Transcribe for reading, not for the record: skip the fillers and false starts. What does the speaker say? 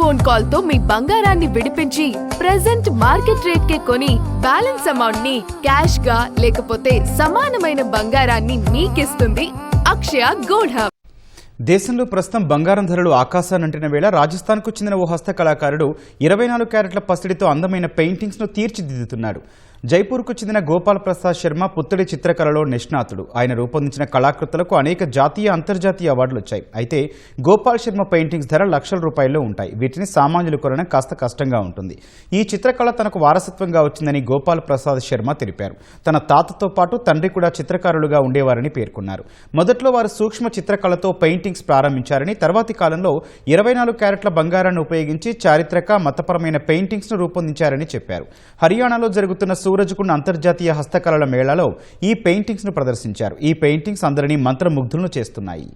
Phone call తో మీ బంగారాన్ని విడిపించి ప్రెజెంట్ మార్కెట్ రేట్ కే కొని బ్యాలెన్స్ అమౌంట్ ని క్యాష్ గా లేకపోతే సమానమైన బంగారాన్ని మీకిస్తుంది అక్షయ గోల్డ్ హబ్. దేశంలో ప్రస్తుతం బంగారం ధరలు ఆకాశానంటిన వేళ రాజస్థాన్కు చెందిన ఓ హస్తకళాకారుడు 24 క్యారెట్ల పసిడితో అందమైన పెయింటింగ్స్ను తీర్చిదిద్దుతున్నాడు. జైపూర్కు చెందిన గోపాల్ ప్రసాద్ శర్మ పుత్తడి చిత్రకళలో నిష్ణాతుడు. ఆయన రూపొందించిన కళాకృతులకు అనేక జాతీయ అంతర్జాతీయ అవార్డులు వచ్చాయి. అయితే గోపాల్ శర్మ పెయింటింగ్స్ ధర లక్షల రూపాయల్లో ఉంటాయి. వీటిని సామాన్యులు కొనడం కాస్త కష్టంగా ఉంటుంది. ఈ చిత్రకళ తనకు వారసత్వంగా వచ్చిందని గోపాల్ ప్రసాద్ శర్మ తెలిపారు. తన తాతతో పాటు తండ్రి కూడా చిత్రకారులుగా ఉండేవారని పేర్కొన్నారు. మొదట్లో వారు సూక్ష్మ చిత్రకళతో పెయింటింగ్స్ ప్రారంభించారని, తర్వాతి కాలంలో 24 క్యారెట్ల బంగారాన్ని ఉపయోగించి చారిత్రక మతపరమైన పెయింటింగ్స్ను రూపొందించారని చెప్పారు. హర్యానాలో జరుగుతున్న సూరజ్కుండ్ అంతర్జాతీయ హస్తకళల మేళాలో ఈ పెయింటింగ్స్ను ప్రదర్శించారు. ఈ పెయింటింగ్స్ అందరినీ మంత్రముగ్ధులను చేస్తున్నాయి.